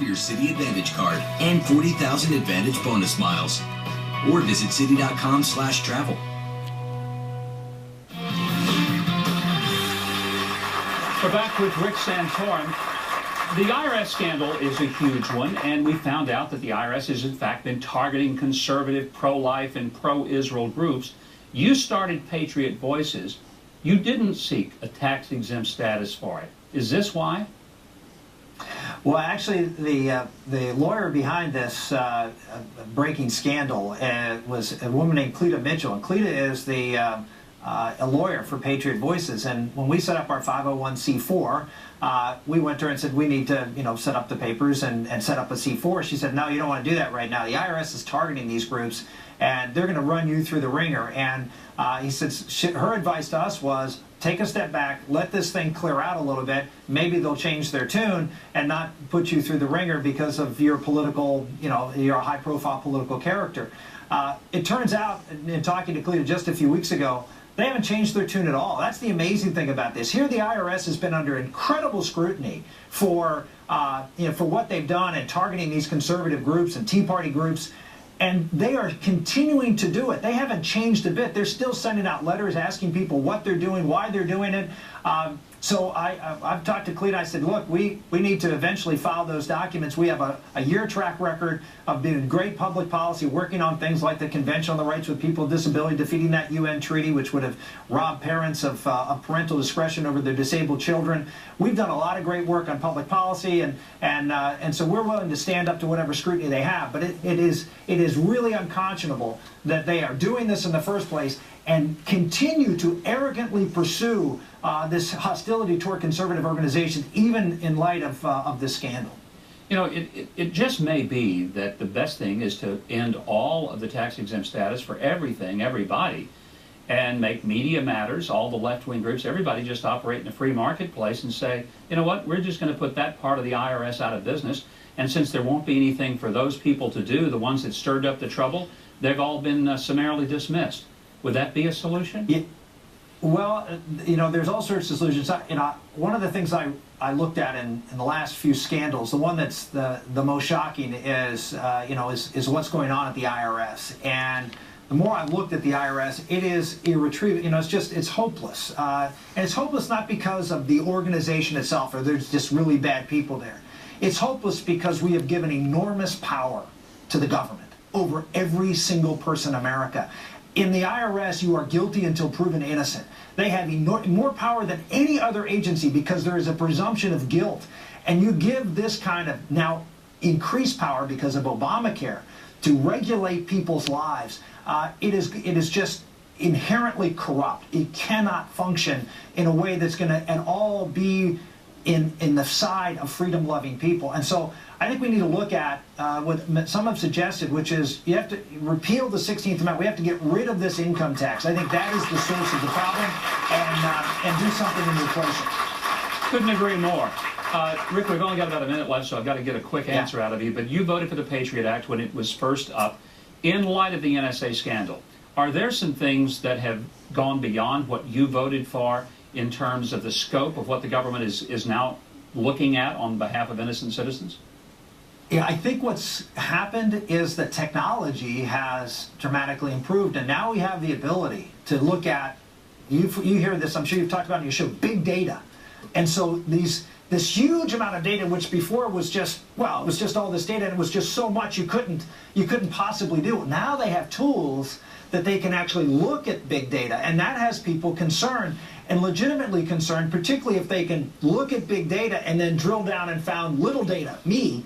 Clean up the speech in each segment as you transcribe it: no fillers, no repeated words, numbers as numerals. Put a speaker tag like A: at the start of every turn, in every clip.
A: for your Citi Advantage card and 40,000 Advantage bonus miles. Or visit Citi.com/travel.
B: We're back with Rick Santorum. The IRS scandal is a huge one, and we found out that the IRS has in fact been targeting conservative, pro-life, and pro-Israel groups. You started Patriot Voices. You didn't seek a tax-exempt status for it. Is this why?
C: Well, actually, the lawyer behind this breaking scandal was a woman named Cleta Mitchell, and Cleta is a lawyer for Patriot Voices. And when we set up our 501c4, we went to her and said, we need to, set up the papers and set up a C4. She said, no, you don't want to do that right now. The IRS is targeting these groups, and they're going to run you through the ringer. And he said her advice to us was, take a step back, let this thing clear out a little bit. Maybe they'll change their tune and not put you through the ringer because of your political, your high-profile political character. It turns out, in talking to Cleta just a few weeks ago, they haven't changed their tune at all. That's the amazing thing about this. Here, the IRS has been under incredible scrutiny for what they've done in targeting these conservative groups and Tea Party groups, and they are continuing to do it. They haven't changed a bit. They're still sending out letters asking people what they're doing, why they're doing it. So I've talked to Cleta. I said, look, we need to eventually file those documents. We have a year track record of doing great public policy, working on things like the Convention on the Rights of People with Disability, defeating that UN treaty, which would have robbed parents of parental discretion over their disabled children. We've done a lot of great work on public policy, and so we're willing to stand up to whatever scrutiny they have. But it is really unconscionable that they are doing this in the first place and continue to arrogantly pursue this hostility toward conservative organizations, even in light of this scandal.
B: It just may be that the best thing is to end all of the tax-exempt status for everything, everybody, and make media matters, all the left-wing groups, everybody just operate in a free marketplace and say, you know what, we're just going to put that part of the IRS out of business, and since there won't be anything for those people to do, the ones that stirred up the trouble, they've all been summarily dismissed. Would that be a solution?
C: Yeah. Well, there's all sorts of solutions. One of the things I looked at in the last few scandals, the one that's the most shocking is what's going on at the IRS. And the more I've looked at the IRS, it is irretrievable. It's hopeless. And it's hopeless not because of the organization itself, or there's just really bad people there. It's hopeless because we have given enormous power to the government over every single person in America. In the IRS, you are guilty until proven innocent. They have more power than any other agency because there is a presumption of guilt. And you give this kind of now increased power because of Obamacare to regulate people's lives. It is just inherently corrupt. It cannot function in a way that's going to at all be in the side of freedom-loving people. And so I think we need to look at what some have suggested, which is you have to repeal the 16th Amendment. We have to get rid of this income tax. I think that is the source of the problem, and do something in replace it.
B: Couldn't agree more. Rick, we've only got about a minute left, so I've got to get a quick answer out of you. But you voted for the Patriot Act when it was first up. In light of the NSA scandal, are there some things that have gone beyond what you voted for in terms of the scope of what the government is now looking at on behalf of innocent citizens?
C: Yeah, I think what's happened is that technology has dramatically improved, and now we have the ability to look at, you hear this, I'm sure you've talked about it in your show, big data. And so this huge amount of data, which before was just, well, it was just all this data, and it was just so much you couldn't possibly do it. Now they have tools that they can actually look at big data, and that has people concerned, and legitimately concerned, particularly if they can look at big data and then drill down and found little data, me,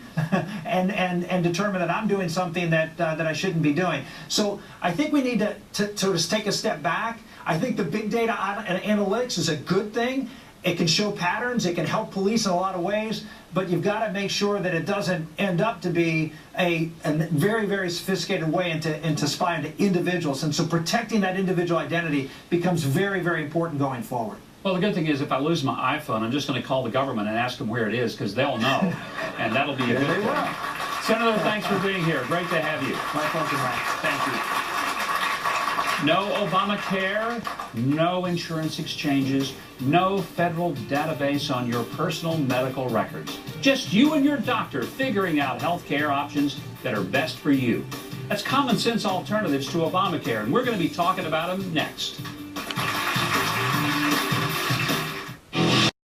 C: and determine that I'm doing something that I shouldn't be doing. So I think we need to sort of take a step back. I think the big data and analytics is a good thing. It can show patterns, it can help police in a lot of ways, but you've got to make sure that it doesn't end up to be a very, very sophisticated way into spying into individuals. And so protecting that individual identity becomes very, very important going forward.
B: Well, the good thing is if I lose my iPhone, I'm just going to call the government and ask them where it is, because they'll know, and that'll be a good thing. Senator, thanks for being here. Great to have you.
C: My pleasure, Mike.
B: Thank you. No Obamacare, no insurance exchanges, no federal database on your personal medical records. Just you and your doctor figuring out health care options that are best for you. That's common sense alternatives to Obamacare, and we're going to be talking about them next.